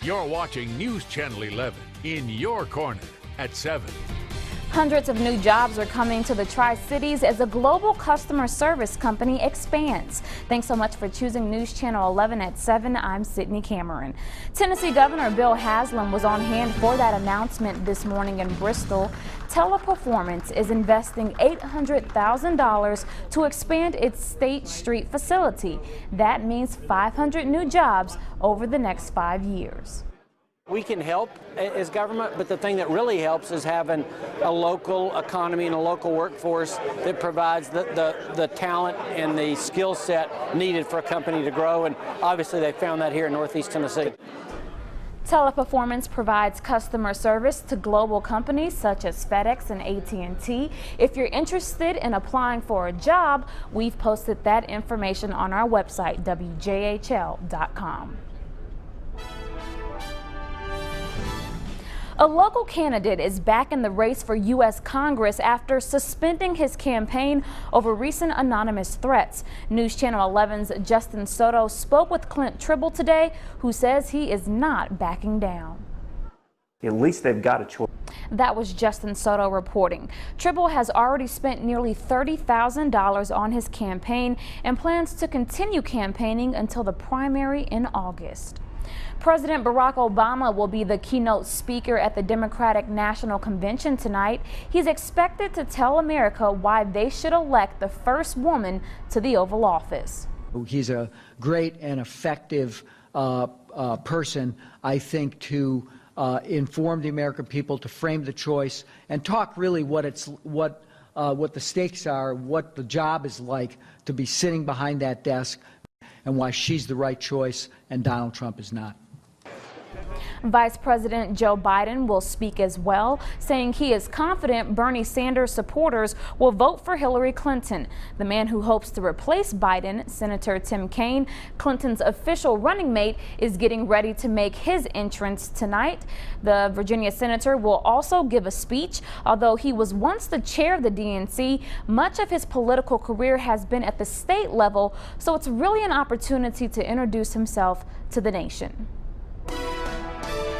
You're watching News Channel 11 in your corner at 7. Hundreds of new jobs are coming to the Tri-Cities as a global customer service company expands. Thanks so much for choosing News Channel 11 at 7. I'm Sydney Cameron. Tennessee Governor Bill Haslam was on hand for that announcement this morning in Bristol. Teleperformance is investing $800,000 to expand its State Street facility. That means 500 new jobs over the next 5 years. We can help as government, but the thing that really helps is having a local economy and a local workforce that provides the talent and the skill set needed for a company to grow, and obviously they found that here in Northeast Tennessee. Teleperformance provides customer service to global companies such as FedEx and AT&T. If you're interested in applying for a job, we've posted that information on our website, WJHL.com. A local candidate is back in the race for U.S. Congress after suspending his campaign over recent anonymous threats. News Channel 11's Justin Soto spoke with Clint Tribble today, who says he is not backing down. At least they've got a choice. That was Justin Soto reporting. Tribble has already spent nearly $30,000 on his campaign and plans to continue campaigning until the primary in August. President Barack Obama will be the keynote speaker at the Democratic National Convention tonight. He's expected to tell America why they should elect the first woman to the Oval Office. He's a great and effective person, I think, to inform the American people, to frame the choice, and talk really what the stakes are, what the job is like to be sitting behind that desk, and why she's the right choice and Donald Trump is not. Vice President Joe Biden will speak as well, saying he is confident Bernie Sanders supporters will vote for Hillary Clinton. The man who hopes to replace Biden, Senator Tim Kaine, Clinton's official running mate, is getting ready to make his entrance tonight. The Virginia senator will also give a speech. Although he was once the chair of the DNC, much of his political career has been at the state level, so it's really an opportunity to introduce himself to the nation.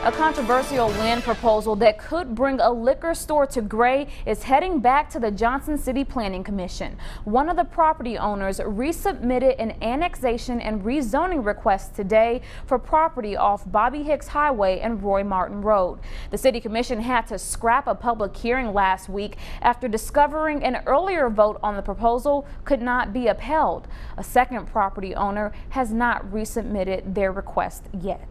A controversial land proposal that could bring a liquor store to Gray is heading back to the Johnson City Planning Commission. One of the property owners resubmitted an annexation and rezoning request today for property off Bobby Hicks Highway and Roy Martin Road. The City Commission had to scrap a public hearing last week after discovering an earlier vote on the proposal could not be upheld. A second property owner has not resubmitted their request yet.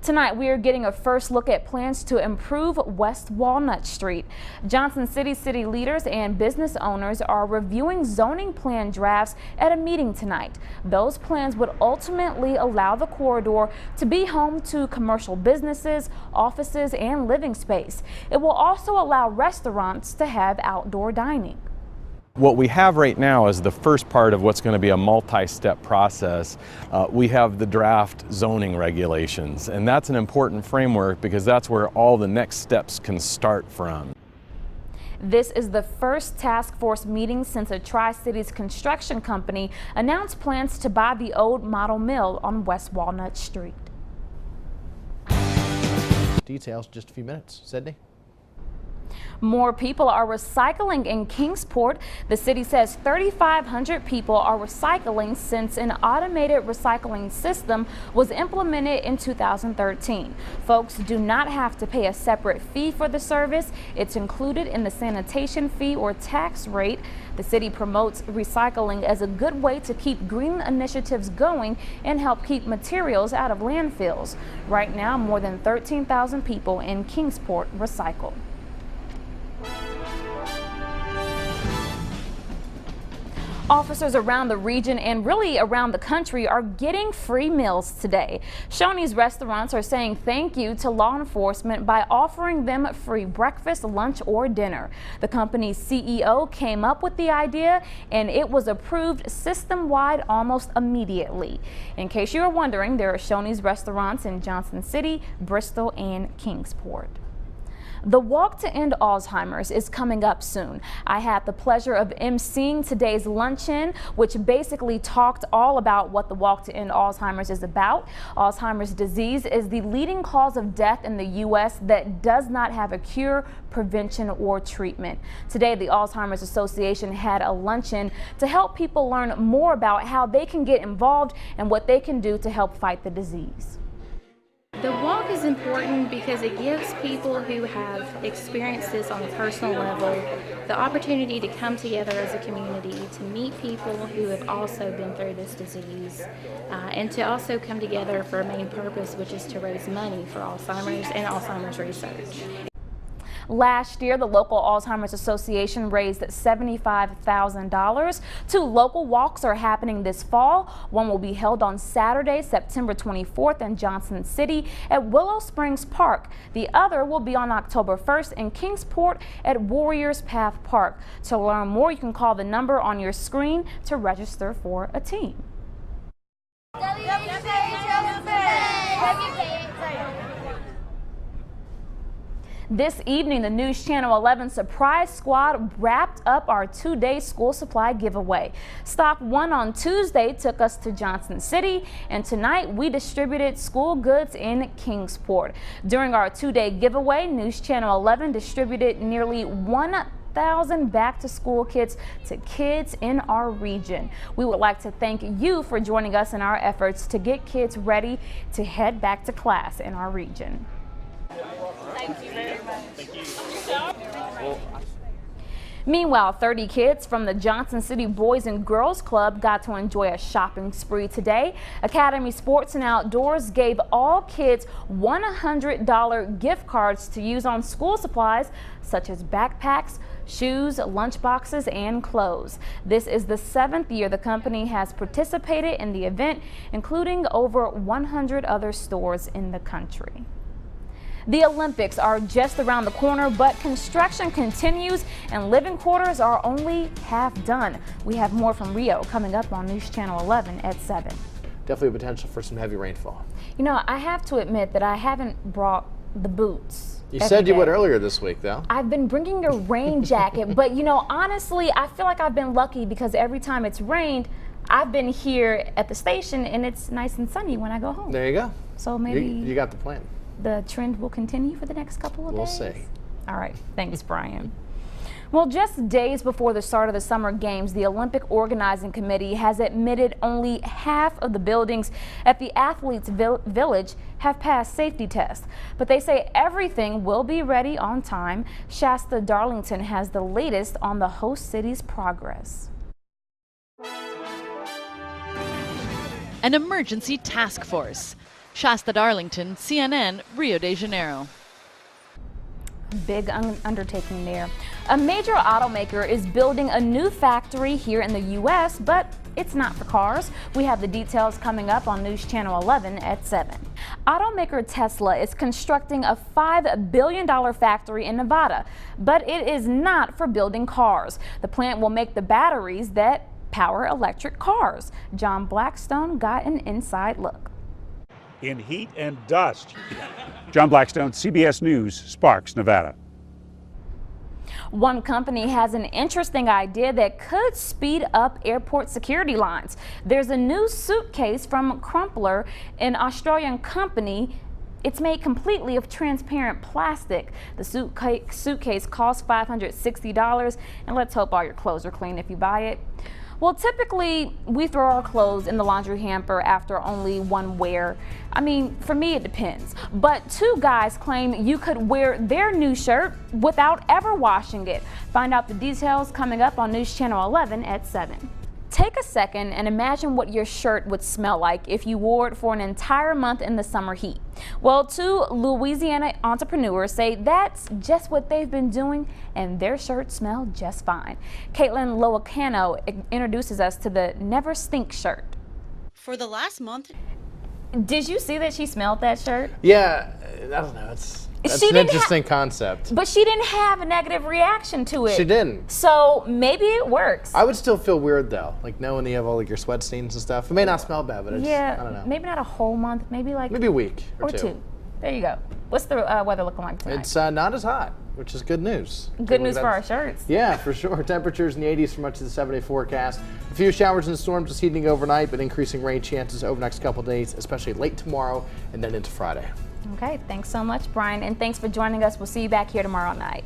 Tonight, we are getting a first look at plans to improve West Walnut Street. Johnson City leaders and business owners are reviewing zoning plan drafts at a meeting tonight. Those plans would ultimately allow the corridor to be home to commercial businesses, offices, and living space. It will also allow restaurants to have outdoor dining. What we have right now is the first part of what's going to be a multi-step process. We have the draft zoning regulations, and that's an important framework because that's where all the next steps can start from. This is the first task force meeting since a Tri-Cities construction company announced plans to buy the old model mill on West Walnut Street. Details in just a few minutes. Sydney? More people are recycling in Kingsport. The city says 3,500 people are recycling since an automated recycling system was implemented in 2013. Folks do not have to pay a separate fee for the service. It's included in the sanitation fee or tax rate. The city promotes recycling as a good way to keep green initiatives going and help keep materials out of landfills. Right now, more than 13,000 people in Kingsport recycle. Officers around the region and really around the country are getting free meals today. Shoney's restaurants are saying thank you to law enforcement by offering them free breakfast, lunch, or dinner. The company's CEO came up with the idea and it was approved system-wide almost immediately. In case you are wondering, there are Shoney's restaurants in Johnson City, Bristol, and Kingsport. The Walk to End Alzheimer's is coming up soon. I had the pleasure of emceeing today's luncheon, which basically talked all about what the Walk to End Alzheimer's is about. Alzheimer's disease is the leading cause of death in the U.S. that does not have a cure, prevention, or treatment. Today, the Alzheimer's Association had a luncheon to help people learn more about how they can get involved and what they can do to help fight the disease. The walk is important because it gives people who have experienced this on a personal level the opportunity to come together as a community, to meet people who have also been through this disease, and to also come together for a main purpose, which is to raise money for Alzheimer's and Alzheimer's research. Last year, the local Alzheimer's Association raised $75,000. 2 local walks are happening this fall. One will be held on Saturday, September 24th in Johnson City at Willow Springs Park. The other will be on October 1st in Kingsport at Warriors Path Park. To learn more, you can call the number on your screen to register for a team. This evening, the News Channel 11 Surprise Squad wrapped up our 2-day school supply giveaway. Stop 1 on Tuesday took us to Johnson City, and tonight we distributed school goods in Kingsport. During our 2-day giveaway, News Channel 11 distributed nearly 1,000 back-to-school kits to kids in our region. We would like to thank you for joining us in our efforts to get kids ready to head back to class in our region. Thank you very much. Thank you. Meanwhile, 30 kids from the Johnson City Boys and Girls Club got to enjoy a shopping spree today. Academy Sports and Outdoors gave all kids $100 gift cards to use on school supplies such as backpacks, shoes, lunch boxes, and clothes. This is the 7th year the company has participated in the event, including over 100 other stores in the country. The Olympics are just around the corner, but construction continues and living quarters are only half done. We have more from Rio coming up on News Channel 11 at 7. Definitely potential for some heavy rainfall. You know, I have to admit that I haven't brought the boots. You said you would earlier this week, though. I've been bringing a rain jacket, but you know, honestly, I feel like I've been lucky because every time it's rained, I've been here at the station and it's nice and sunny when I go home. There you go. So maybe you got the plan. The trend will continue for the next couple of days. We'll see. All right. Thanks, Brian. Well, just days before the start of the summer games, the Olympic Organizing Committee has admitted only half of the buildings at the Athletes Village have passed safety tests. But they say everything will be ready on time. Shasta Darlington has the latest on the host city's progress. An emergency task force. Shasta Darlington, CNN, Rio de Janeiro. Big undertaking there. A major automaker is building a new factory here in the U.S., but it's not for cars. We have the details coming up on News Channel 11 at 7. Automaker Tesla is constructing a $5 billion factory in Nevada, but it is not for building cars. The plant will make the batteries that power electric cars. John Blackstone got an inside look. In heat and dust. John Blackstone, CBS News, Sparks, Nevada. One company has an interesting idea that could speed up airport security lines. There's a new suitcase from Crumpler, an Australian company. It's made completely of transparent plastic. The suitcase costs $560, and let's hope all your clothes are clean if you buy it. Well, typically we throw our clothes in the laundry hamper after only one wear. I mean, for me it depends. But 2 guys claim you could wear their new shirt without ever washing it. Find out the details coming up on News Channel 11 at 7. Take a second and imagine what your shirt would smell like if you wore it for an entire month in the summer heat. Well, 2 Louisiana entrepreneurs say that's just what they've been doing and their shirts smell just fine. Caitlin Loacano introduces us to the Never Stink shirt. For the last month. Did you see that she smelled that shirt? Yeah, I don't know. That's an interesting concept. But she didn't have a negative reaction to it. She didn't. So maybe it works. I would still feel weird though, like knowing you have all like your sweat stains and stuff. It may not smell bad, but it's, I don't know. Maybe not a whole month, maybe like maybe a week or 2. There you go. What's the weather looking like tonight? It's not as hot, which is good news. Good news for our shirts. Yeah, for sure. Temperatures in the 80s for much of the 7-day forecast. A few showers and storms this evening overnight, but increasing rain chances over the next couple days, especially late tomorrow and then into Friday. Okay, thanks so much, Brian, and thanks for joining us. We'll see you back here tomorrow night.